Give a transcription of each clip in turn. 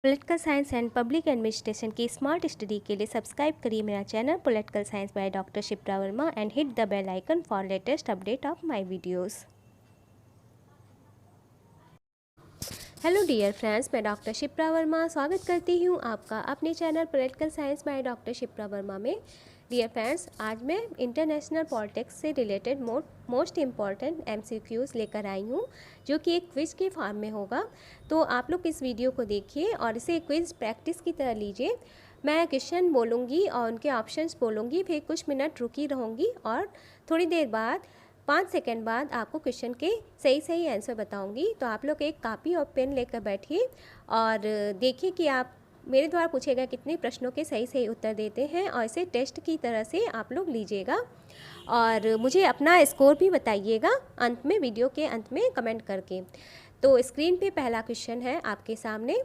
Political science and public administration की smart study के लिए सब्सक्राइब करिए मेरा channel political science by doctor Shipra Verma and hit the bell icon for latest update of my videos. Hello dear friends, मैं doctor Shipra Verma स्वागत करती हूँ आपका अपने channel political science by doctor Shipra Verma में। डियर फ्रेंड्स, आज मैं इंटरनेशनल पॉलिटिक्स से रिलेटेड मोस्ट इम्पॉर्टेंट MCQs लेकर आई हूँ, जो कि एक क्विज़ के फॉर्म में होगा। तो आप लोग इस वीडियो को देखिए और इसे क्विज़ प्रैक्टिस की तरह लीजिए। मैं क्वेश्चन बोलूँगी और उनके ऑप्शंस बोलूँगी, फिर कुछ मिनट रुकी रहूँगी और थोड़ी देर बाद 5 सेकंड बाद आपको क्वेश्चन के सही आंसर बताऊंगी। तो आप लोग एक कॉपी और पेन लेकर बैठिए और देखिए कि आप मेरे द्वारा पूछे गए कितने प्रश्नों के सही उत्तर देते हैं और इसे टेस्ट की तरह से आप लोग लीजिएगा और मुझे अपना स्कोर भी बताइएगा अंत में, वीडियो के अंत में कमेंट करके। तो स्क्रीन पे पहला क्वेश्चन है आपके सामने।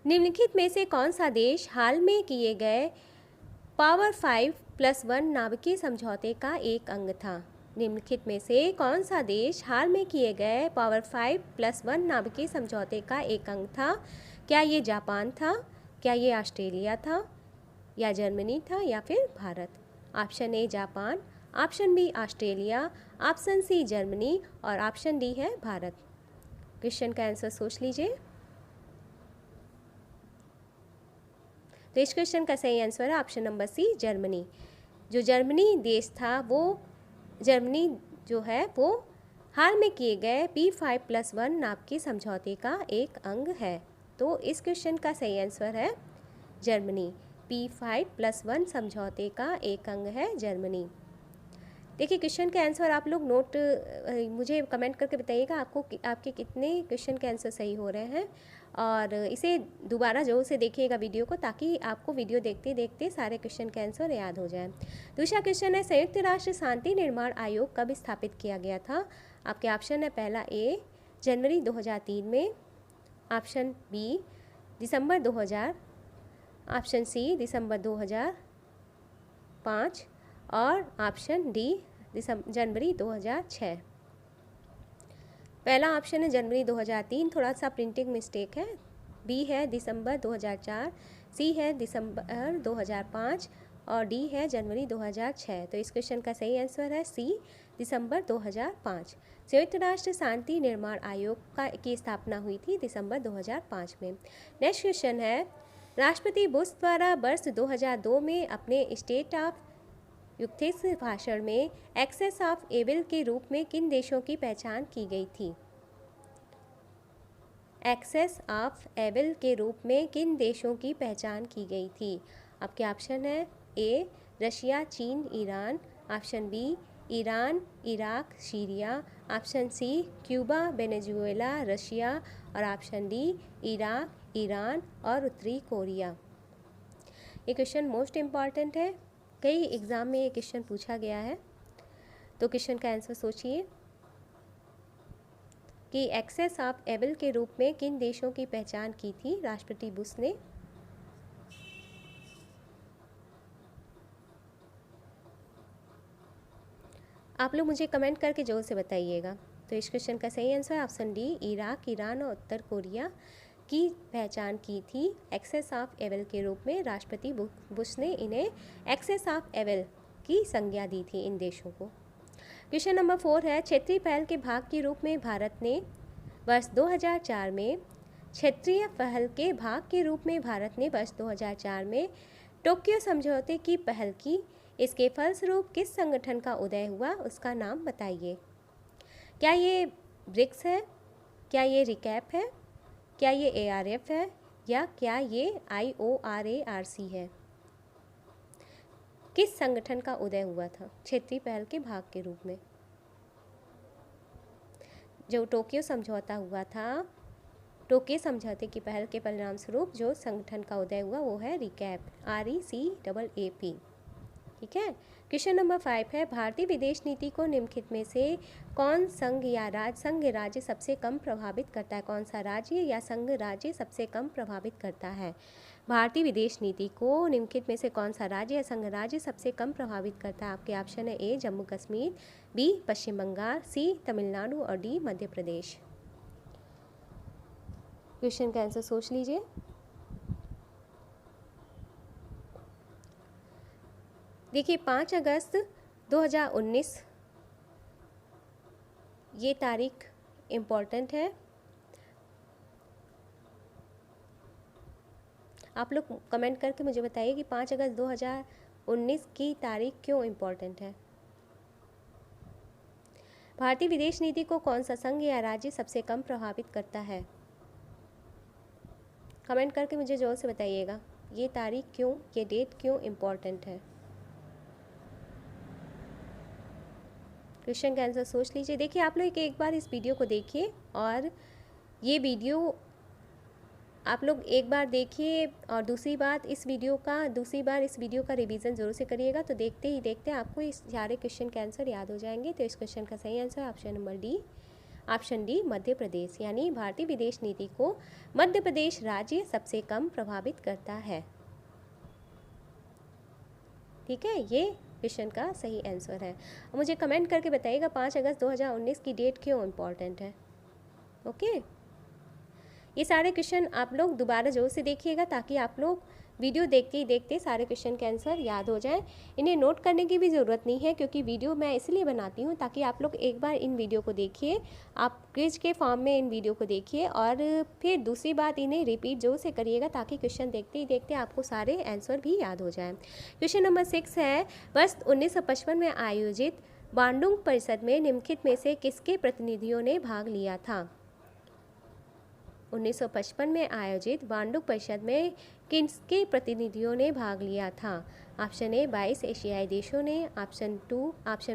निम्नलिखित में से कौन सा देश हाल में किए गए पावर 5+1 नाभिकीय समझौते का एक अंग था? निम्नलिखित में से कौन सा देश हाल में किए गए पावर 5+1 नाभिकीय समझौते का एक अंग था? क्या ये जापान था, क्या ये ऑस्ट्रेलिया था, या जर्मनी था, या फिर Bharat? Option A Japan, option B Australia, option C Germany और ऑप्शन डी है भारत। क्वेश्चन का आंसर सोच लीजिए। तो इस क्वेश्चन का सही आंसर है ऑप्शन नंबर सी जर्मनी। जो जर्मनी देश था जर्मनी जो है वो हाल में किए गए P5+1 नाभिकीय समझौते का एक अंग है। तो इस क्वेश्चन का सही आंसर है जर्मनी। P5+1 समझौते का एक अंग है जर्मनी। देखिए क्वेश्चन के आंसर आप लोग नोट मुझे कमेंट करके बताइएगा आपके कितने क्वेश्चन के आंसर सही हो रहे हैं और इसे दोबारा ज़रूर से देखिएगा वीडियो को, ताकि आपको वीडियो देखते देखते सारे क्वेश्चन के आंसर याद हो जाए। दूसरा क्वेश्चन है, संयुक्त राष्ट्र शांति निर्माण आयोग कब स्थापित किया गया था? आपके ऑप्शन है पहला ए जनवरी 2003 में, ऑप्शन बी दिसंबर 2000, ऑप्शन सी दिसंबर 2005 और ऑप्शन डी जनवरी 2006। पहला ऑप्शन है जनवरी 2003, थोड़ा सा प्रिंटिंग मिस्टेक है। बी है दिसंबर 2004, सी है दिसंबर 2005 और डी है जनवरी 2006। तो इस क्वेश्चन का सही आंसर है सी दिसंबर 2005। संयुक्त राष्ट्र शांति निर्माण आयोग की स्थापना हुई थी दिसंबर 2005 में। नेक्स्ट क्वेश्चन है, राष्ट्रपति बुश द्वारा वर्ष 2002 में अपने स्टेट ऑफ यूथ्स भाषण में एक्सेस ऑफ एविल के रूप में किन देशों की पहचान की गई थी? एक्सेस ऑफ एविल के रूप में किन देशों की पहचान की गई थी? आपके ऑप्शन है ए रशिया, चीन, Iran, option B Iran, Iraq, Syria, option C Cuba, Venezuela, Russia और ऑप्शन डी इराक, ईरान और उत्तरी कोरिया। ये क्वेश्चन मोस्ट इम्पॉर्टेंट है, कई एग्ज़ाम में ये क्वेश्चन पूछा गया है। तो क्वेश्चन का आंसर सोचिए कि एक्सेस ऑफ एविल के रूप में किन देशों की पहचान की थी राष्ट्रपति बुश ने? आप लोग मुझे कमेंट करके जोर से बताइएगा। तो इस क्वेश्चन का सही answer option D Iraq, Iran और उत्तर कोरिया की पहचान की थी एक्सेस ऑफ एविल के रूप में। राष्ट्रपति बुश ने इन्हें एक्सेस ऑफ एविल की संज्ञा दी थी इन देशों को। क्वेश्चन नंबर 4 है, क्षेत्रीय पहल के भाग के रूप में भारत ने वर्ष 2004 में क्षेत्रीय पहल के भाग के रूप में भारत ने वर्ष 2004 में टोक्यो समझौते की पहल की। इसके फलस्वरूप किस संगठन का उदय हुआ, उसका नाम बताइए। क्या ये ब्रिक्स है, क्या ये रिकैप है, क्या ये ARF है या क्या ये IORARC है? किस संगठन का उदय हुआ था क्षेत्रीय पहल के भाग के रूप में? जो टोक्यो समझौता हुआ था, टोक्यो समझौते की पहल के परिणाम स्वरूप जो संगठन का उदय हुआ वो है रिकैप, RECAAP। ठीक है। क्वेश्चन नंबर 5 है, भारतीय विदेश नीति को निम्नलिखित में से कौन संघ राज्य सबसे कम प्रभावित करता है? कौन सा राज्य या संघ राज्य सबसे कम प्रभावित करता है? भारतीय विदेश नीति को निम्नलिखित में से कौन सा राज्य या संघ राज्य सबसे कम प्रभावित करता है? आपके ऑप्शन है ए जम्मू कश्मीर, बी पश्चिम बंगाल, सी तमिलनाडु और डी मध्य प्रदेश। क्वेश्चन का आंसर सोच लीजिए। देखिए 5 अगस्त 2019 ये तारीख इम्पॉर्टेंट है। आप लोग कमेंट करके मुझे बताइए कि 5 अगस्त 2019 की तारीख क्यों इम्पॉर्टेंट है। भारतीय विदेश नीति को कौन सा संघ या राज्य सबसे कम प्रभावित करता है? कमेंट करके मुझे जोर से बताइएगा ये तारीख क्यों, ये डेट क्यों इम्पॉर्टेंट है। क्वेश्चन का आंसर सोच लीजिए। देखिए आप लोग एक बार इस वीडियो को देखिए और ये वीडियो आप लोग एक बार देखिए और दूसरी बार इस वीडियो का रिवीजन ज़रूर से करिएगा। तो देखते ही देखते आपको इस सारे क्वेश्चन के आंसर याद हो जाएंगे। तो इस क्वेश्चन का सही answer option D Madhya Pradesh, यानी भारतीय विदेश नीति को मध्य प्रदेश राज्य सबसे कम प्रभावित करता है। ठीक है, ये क्वेश्चन का सही आंसर है। मुझे कमेंट करके बताइएगा 5 अगस्त 2019 की डेट क्यों इम्पॉर्टेंट है। ओके, ये सारे क्वेश्चन आप लोग दोबारा जोर से देखिएगा ताकि आप लोग वीडियो देखते ही देखते सारे क्वेश्चन के आंसर याद हो जाएं। इन्हें नोट करने की भी ज़रूरत नहीं है क्योंकि वीडियो मैं इसलिए बनाती हूँ ताकि आप लोग एक बार इन वीडियो को देखिए, आप क्विज के फॉर्म में इन वीडियो को देखिए और फिर दूसरी बात इन्हें रिपीट जोर से करिएगा ताकि क्वेश्चन देखते ही देखते आपको सारे आंसर भी याद हो जाएँ। क्वेश्चन नंबर 6 है, वर्ष 1955 में आयोजित बांडुंग परिषद में निम्नलिखित में से किसके प्रतिनिधियों ने भाग लिया था? 1955 में आयोजित बांडुंग परिषद में किसके प्रतिनिधियों ने भाग लिया था? ऑप्शन ए 22 एशियाई देशों ने, ऑप्शन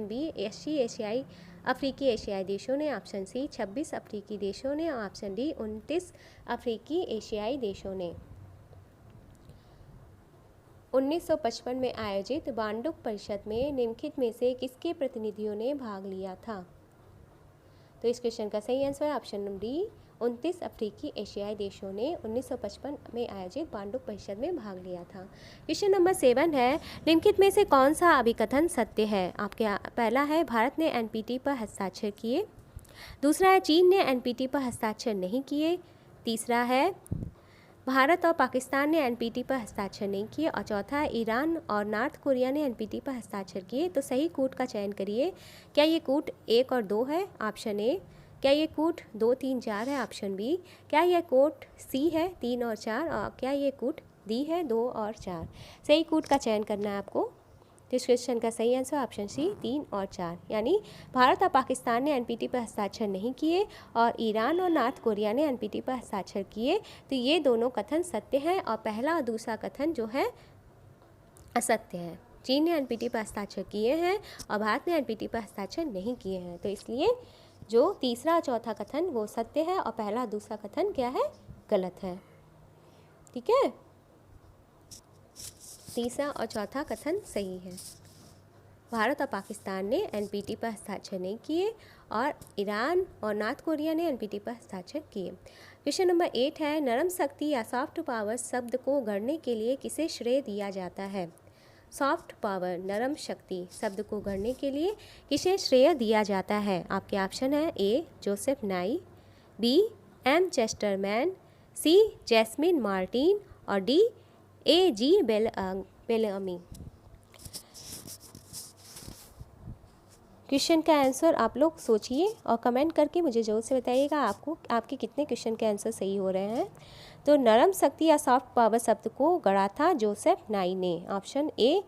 बी 80 अफ्रीकी एशियाई देशों ने, ऑप्शन सी 26 अफ्रीकी देशों ने, ऑप्शन डी 29 अफ्रीकी एशियाई देशों ने। 1955 में आयोजित बांडुंग परिषद में निम्नलिखित में से किसके प्रतिनिधियों ने भाग लिया था? तो इस क्वेश्चन का सही आंसर है ऑप्शन डी 29 अफ्रीकी एशियाई देशों ने 1955 में आयोजित बांडुंग परिषद में भाग लिया था। क्वेश्चन नंबर 7 है, निम्नलिखित में से कौन सा अभिकथन सत्य है? आपके पहला है भारत ने एनपीटी पर हस्ताक्षर किए, दूसरा है चीन ने एनपीटी पर हस्ताक्षर नहीं किए, तीसरा है भारत और पाकिस्तान ने एनपीटी पर हस्ताक्षर नहीं किए और चौथा है ईरान और नॉर्थ कोरिया ने एनपीटी पर हस्ताक्षर किए। तो सही कूट का चयन करिए। क्या ये कूट 1 और 2 है? Option A. क्या ये कूट 2, 3, 4 है? Option B. क्या यह कूट सी है 3 और 4? और क्या ये कूट डी है 2 और 4? सही कूट का चयन करना है आपको। तो इस क्वेश्चन का सही आंसर ऑप्शन सी 3 और 4, यानी भारत और पाकिस्तान ने एनपीटी पर हस्ताक्षर नहीं किए और ईरान और नॉर्थ कोरिया ने एनपीटी पर हस्ताक्षर किए। तो ये दोनों कथन सत्य हैं और पहला और दूसरा कथन जो है असत्य है। चीन ने एनपीटी पर हस्ताक्षर किए हैं और भारत ने एनपीटी पर हस्ताक्षर नहीं किए हैं। तो इसलिए जो तीसरा और चौथा कथन वो सत्य है और पहला और दूसरा कथन क्या है? गलत है। ठीक है, तीसरा और चौथा कथन सही है। भारत और पाकिस्तान ने एनपीटी पर हस्ताक्षर नहीं किए और ईरान और नॉर्थ कोरिया ने एनपीटी पर हस्ताक्षर किए। क्वेश्चन नंबर 8 है, नरम शक्ति या सॉफ्ट पावर शब्द को गढ़ने के लिए किसे श्रेय दिया जाता है? सॉफ्ट पावर, नरम शक्ति शब्द को गढ़ने के लिए किसे श्रेय दिया जाता है? आपके ऑप्शन है A Joseph Nye, B M Chesterman, C Jasmine Martin और D A G Bellamy. Question का आंसर आप लोग सोचिए और कमेंट करके मुझे ज़रूर से बताइएगा आपको आपके कितने क्वेश्चन के आंसर सही हो रहे हैं। तो नरम शक्ति या सॉफ्ट पावर शब्द को गढ़ा था जोसेफ नाई ने। ऑप्शन ए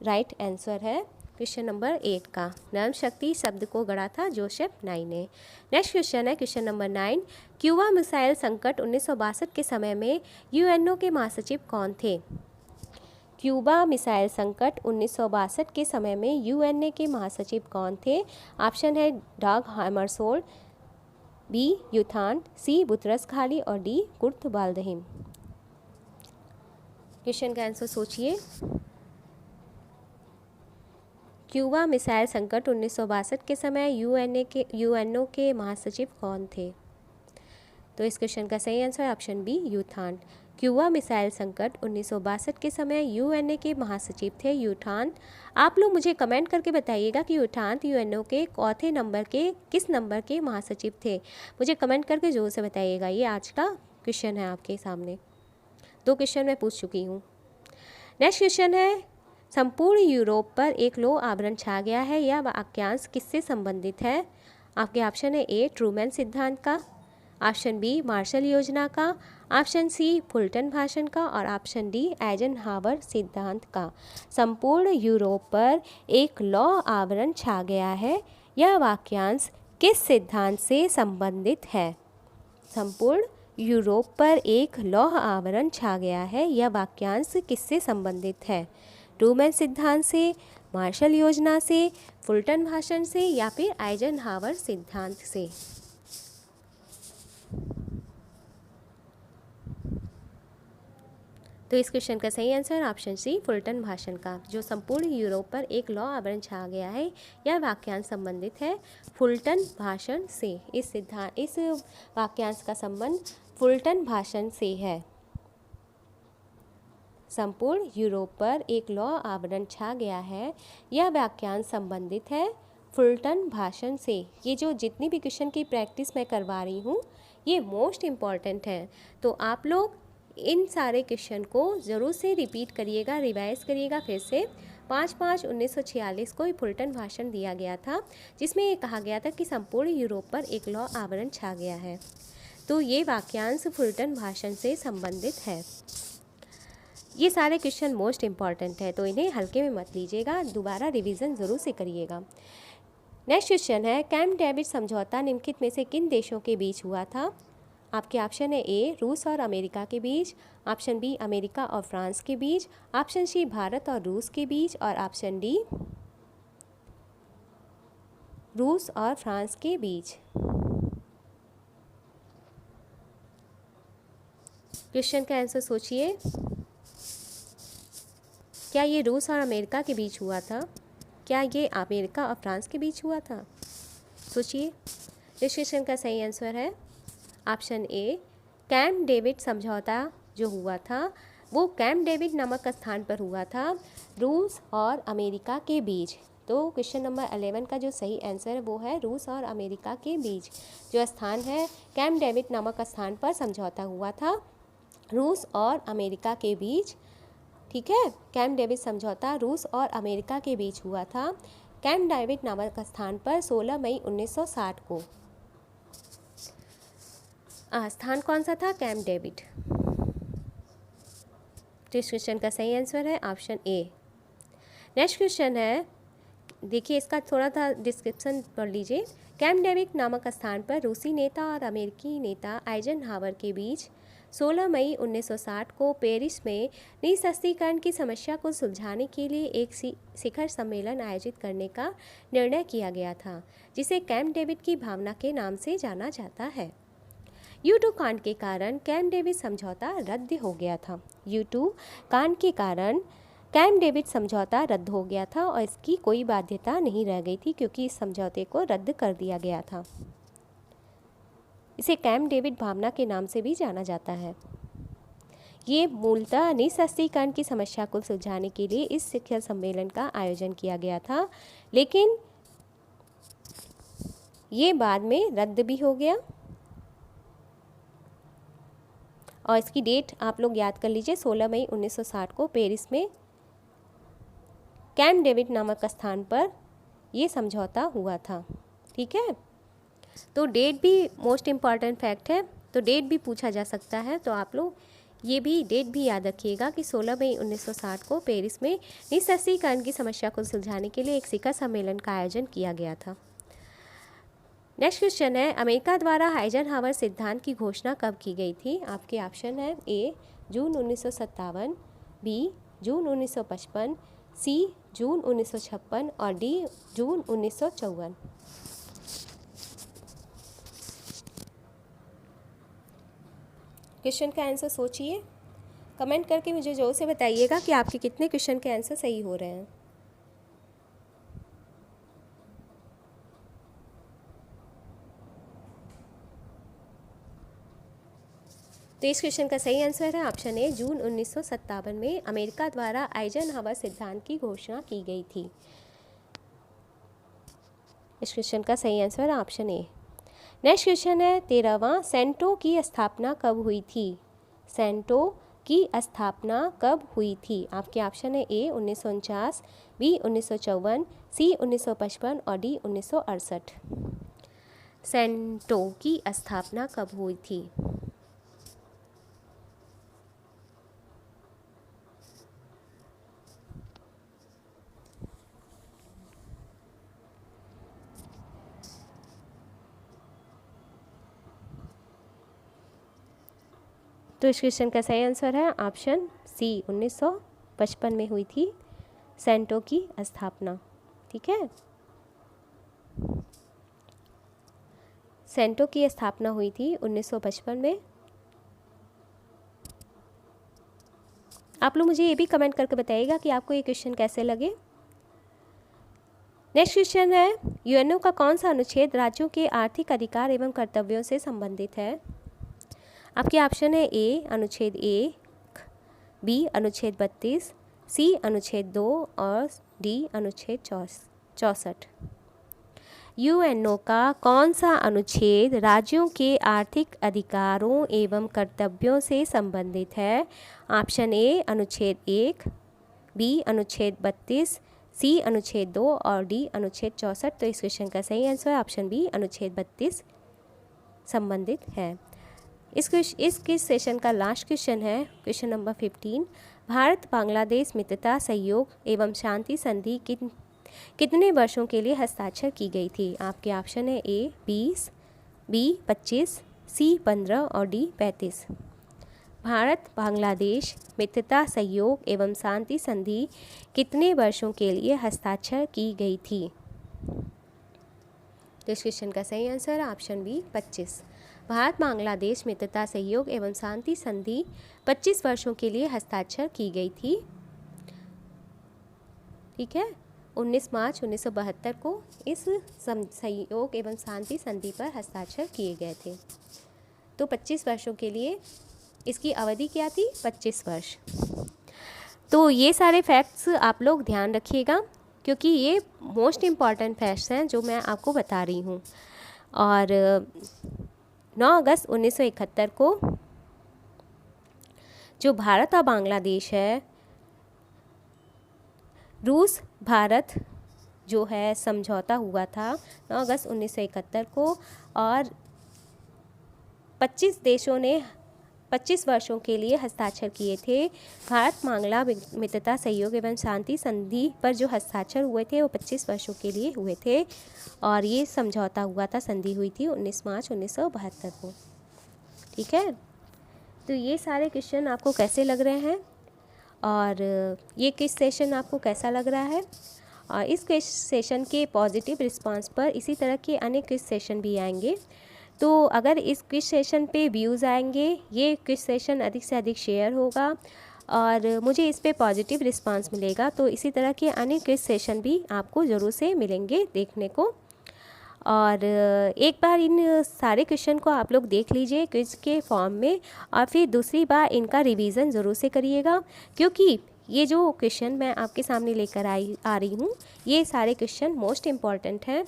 राइट आंसर है क्वेश्चन नंबर 8 का। नरम शक्ति शब्द को गढ़ा था जोसेफ नाई ने। नेक्स्ट क्वेश्चन है क्वेश्चन नंबर 9, क्यूबा मिसाइल संकट 1962 के समय में यूएनओ के महासचिव कौन थे? क्यूबा मिसाइल संकट 1962 के समय में यूएनए के महासचिव कौन थे? ऑप्शन है डाग हैमरशोल्ड, बी यूथान, सी बुतरस घाली और डी कुर्त बाल्दहिम। क्वेश्चन का आंसर सोचिए। क्यूबा मिसाइल संकट 1962 के समय यूएनओ के महासचिव कौन थे? तो इस क्वेश्चन का सही आंसर ऑप्शन बी यूथान। क्यूबा मिसाइल संकट 1962 के समय यूएनए के महासचिव थे यूथान। आप लोग मुझे कमेंट करके बताइएगा कि यूथान यूएनओ के किस नंबर के महासचिव थे। मुझे कमेंट करके जोर से बताइएगा। ये आज का क्वेश्चन है आपके सामने, 2 क्वेश्चन मैं पूछ चुकी हूँ। नेक्स्ट क्वेश्चन है, संपूर्ण यूरोप पर एक लौह आवरण छा गया है, यह वाक्यांश किससे संबंधित है? आपके ऑप्शन है ए ट्रूमैन सिद्धांत का, ऑप्शन बी मार्शल योजना का, ऑप्शन सी फुल्टन भाषण का और ऑप्शन डी आइजनहावर सिद्धांत का। संपूर्ण यूरोप पर एक लौह आवरण छा गया है, यह वाक्यांश किस सिद्धांत से संबंधित है? संपूर्ण यूरोप पर एक लौह आवरण छा गया है, यह वाक्यांश किससे संबंधित है? ट्रूमैन सिद्धांत से, मार्शल योजना से, फुल्टन भाषण से या फिर आइजनहावर सिद्धांत से। तो इस क्वेश्चन का सही आंसर ऑप्शन सी फुल्टन भाषण का। जो संपूर्ण यूरोप पर एक लौह आवरण छा गया है, यह वाक्यांश संबंधित है फुल्टन भाषण से। इस वाक्यांश का संबंध फुल्टन भाषण से है। संपूर्ण यूरोप पर एक लौह आवरण छा गया है, यह वाक्यांश संबंधित है फुल्टन भाषण से। ये जो जितनी भी क्वेश्चन की प्रैक्टिस मैं करवा रही हूँ, ये मोस्ट इम्पॉर्टेंट है। तो आप लोग इन सारे क्वेश्चन को ज़रूर से रिपीट करिएगा, रिवाइज करिएगा फिर से। 5/5/1946 को फुल्टन भाषण दिया गया था, जिसमें ये कहा गया था कि संपूर्ण यूरोप पर एक लौह आवरण छा गया है। तो ये वाक्यांश फुल्टन भाषण से संबंधित है। ये सारे क्वेश्चन मोस्ट इम्पॉर्टेंट है, तो इन्हें हल्के में मत लीजिएगा, दोबारा रिवीजन ज़रूर से करिएगा। नेक्स्ट क्वेश्चन है, कैंप डेविड समझौता निम्नलिखित में से किन देशों के बीच हुआ था? आपके ऑप्शन है ए रूस और अमेरिका के बीच, ऑप्शन बी अमेरिका और फ्रांस के बीच, ऑप्शन सी भारत और रूस के बीच और ऑप्शन डी रूस और फ्रांस के बीच। क्वेश्चन का आंसर सोचिए, क्या ये रूस और अमेरिका के बीच हुआ था? क्या ये अमेरिका और फ्रांस के बीच हुआ था? सोचिए। इस क्वेश्चन का सही आंसर है ऑप्शन ए कैंप डेविड समझौता जो हुआ था वो कैंप डेविड नामक स्थान पर हुआ था, रूस और अमेरिका के बीच। तो क्वेश्चन नंबर 11 का जो सही आंसर है वो है रूस और अमेरिका के बीच जो स्थान है कैंप डेविड नामक स्थान पर समझौता हुआ था रूस और अमेरिका के बीच। ठीक है, कैंप डेविड समझौता रूस और अमेरिका के बीच हुआ था कैंप डेविड नामक स्थान पर 16 मई 1960 को। स्थान कौन सा था? Camp David. तो इस क्वेश्चन का सही आंसर है ऑप्शन ए। नेक्स्ट क्वेश्चन है, देखिए इसका थोड़ा सा डिस्क्रिप्शन पढ़ लीजिए। कैंप डेविड नामक स्थान पर रूसी नेता और अमेरिकी नेता आइजनहावर के बीच 16 मई 1960 को पेरिस में निःशस्त्रीकरण की समस्या को सुलझाने के लिए एक शिखर सम्मेलन आयोजित करने का निर्णय किया गया था, जिसे कैंप डेविड की भावना के नाम से जाना जाता है। U2 कांड के कारण कैंप डेविड समझौता रद्द हो गया था। U2 कांड के कारण कैंप डेविड समझौता रद्द हो गया था और इसकी कोई बाध्यता नहीं रह गई थी, क्योंकि इस समझौते को रद्द कर दिया गया था। इसे कैंप डेविड भावना के नाम से भी जाना जाता है। ये मूलतः निःशस्त्रीकरण की समस्या को सुलझाने के लिए इस शिखर सम्मेलन का आयोजन किया गया था, लेकिन ये बाद में रद्द भी हो गया। और इसकी डेट आप लोग याद कर लीजिए, 16 मई 1960 को पेरिस में कैंप डेविड नामक स्थान पर ये समझौता हुआ था। ठीक है, तो डेट भी मोस्ट इम्पॉर्टेंट फैक्ट है, तो डेट भी पूछा जा सकता है। तो आप लोग ये भी डेट भी याद रखिएगा कि 16 मई 1960 को पेरिस में निःशस्त्रीकरण की समस्या को सुलझाने के लिए एक शिखर सम्मेलन का आयोजन किया गया था। नेक्स्ट क्वेश्चन है, अमेरिका द्वारा आइजनहावर सिद्धांत की घोषणा कब की गई थी? आपके ऑप्शन है ए जून 1957, बी जून 1955, सी जून 1956 और डी जून 1954। क्वेश्चन का आंसर सोचिए, कमेंट करके मुझे ज़रूर से बताइएगा कि आपके कितने क्वेश्चन के आंसर सही हो रहे हैं। तो इस क्वेश्चन का सही आंसर है ऑप्शन ए जून 1957 में अमेरिका द्वारा आइजनहावर सिद्धांत की घोषणा की गई थी। इस क्वेश्चन का सही आंसर है ऑप्शन ए। नेक्स्ट क्वेश्चन है 13वां, सेंटो की स्थापना कब हुई थी? सेंटो की स्थापना कब हुई थी? आपके ऑप्शन है ए 1949, बी 1954, सी 1955 और डी 1968। सेंटो की स्थापना कब हुई थी? तो इस क्वेश्चन का सही आंसर है ऑप्शन सी 1955 में हुई थी सेंटो की स्थापना। ठीक है, सेंटो की स्थापना हुई थी 1955 में। आप लोग मुझे ये भी कमेंट करके बताइएगा कि आपको ये क्वेश्चन कैसे लगे। नेक्स्ट क्वेश्चन है, यूएनओ का कौन सा अनुच्छेद राज्यों के आर्थिक अधिकार एवं कर्तव्यों से संबंधित है? आपके ऑप्शन है ए अनुच्छेद 1, बी अनुच्छेद 32, सी अनुच्छेद 2 और डी अनुच्छेद 64। यूएनओ का कौन सा अनुच्छेद राज्यों के आर्थिक अधिकारों एवं कर्तव्यों से संबंधित है? ऑप्शन ए अनुच्छेद 1, बी अनुच्छेद 32, सी अनुच्छेद 2 और डी अनुच्छेद 64। तो इस क्वेश्चन का सही आंसर है ऑप्शन बी अनुच्छेद 32 संबंधित है। इस सेशन का लास्ट क्वेश्चन है क्वेश्चन नंबर 15। भारत बांग्लादेश मित्रता सहयोग एवं शांति संधि कितने वर्षों के लिए हस्ताक्षर की गई थी? आपके ऑप्शन है ए 20, बी 25, सी 15 और डी 35। भारत बांग्लादेश मित्रता सहयोग एवं शांति संधि कितने वर्षों के लिए हस्ताक्षर की गई थी? तो इस क्वेश्चन का सही आंसर है ऑप्शन बी 25। भारत बांग्लादेश मित्रता सहयोग एवं शांति संधि 25 वर्षों के लिए हस्ताक्षर की गई थी। ठीक है, 19 मार्च 1972 को इस सहयोग एवं शांति संधि पर हस्ताक्षर किए गए थे। तो 25 वर्षों के लिए इसकी अवधि क्या थी? 25 वर्ष। तो ये सारे फैक्ट्स आप लोग ध्यान रखिएगा क्योंकि ये मोस्ट इम्पॉर्टेंट फैक्ट्स हैं जो मैं आपको बता रही हूँ। और 9 अगस्त 1971 को जो भारत और बांग्लादेश है, रूस भारत जो है समझौता हुआ था 9 अगस्त 1971 को, और 25 देशों ने 25 वर्षों के लिए हस्ताक्षर किए थे। भारत बांग्ला मित्रता सहयोग एवं शांति संधि पर जो हस्ताक्षर हुए थे वो 25 वर्षों के लिए हुए थे और ये समझौता हुआ था, संधि हुई थी 19 मार्च 1972 को। ठीक है, तो ये सारे क्वेश्चन आपको कैसे लग रहे हैं और ये क्विज सेशन आपको कैसा लग रहा है? और इस क्विज सेशन के पॉजिटिव रिस्पांस पर इसी तरह के अन्य क्विज सेशन भी आएंगे। तो अगर इस क्विज सेशन पे व्यूज़ आएंगे, ये क्विज सेशन अधिक से अधिक शेयर होगा और मुझे इस पे पॉजिटिव रिस्पांस मिलेगा, तो इसी तरह के अन्य क्विज सेशन भी आपको ज़रूर से मिलेंगे देखने को। और एक बार इन सारे क्वेश्चन को आप लोग देख लीजिए क्विज के फॉर्म में और फिर दूसरी बार इनका रिवीजन ज़रूर से करिएगा क्योंकि ये जो क्वेश्चन मैं आपके सामने लेकर आ रही हूँ ये सारे क्वेश्चन मोस्ट इम्पॉर्टेंट हैं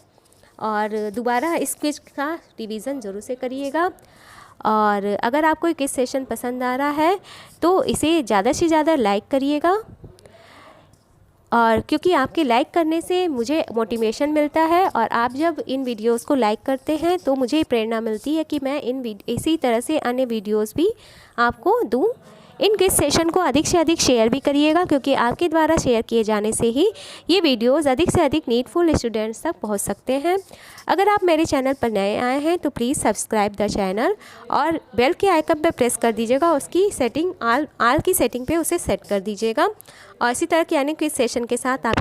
और दोबारा इस क्विज का रिवीजन ज़रूर से करिएगा। और अगर आपको क्विज सेशन पसंद आ रहा है तो इसे ज़्यादा से ज़्यादा लाइक करिएगा, और क्योंकि आपके लाइक करने से मुझे मोटिवेशन मिलता है और आप जब इन वीडियोस को लाइक करते हैं तो मुझे प्रेरणा मिलती है कि मैं इसी तरह से अन्य वीडियोस भी आपको दूं। इन क्विज सेशन को अधिक से अधिक शेयर भी करिएगा क्योंकि आपके द्वारा शेयर किए जाने से ही ये वीडियोस अधिक से अधिक नीडफुल स्टूडेंट्स तक पहुंच सकते हैं। अगर आप मेरे चैनल पर नए आए हैं तो प्लीज़ सब्सक्राइब द चैनल और बेल के आइकन पर प्रेस कर दीजिएगा, उसकी सेटिंग आल की सेटिंग पे उसे सेट कर दीजिएगा। और इसी तरह के अन्य क्विज सेशन के साथ आप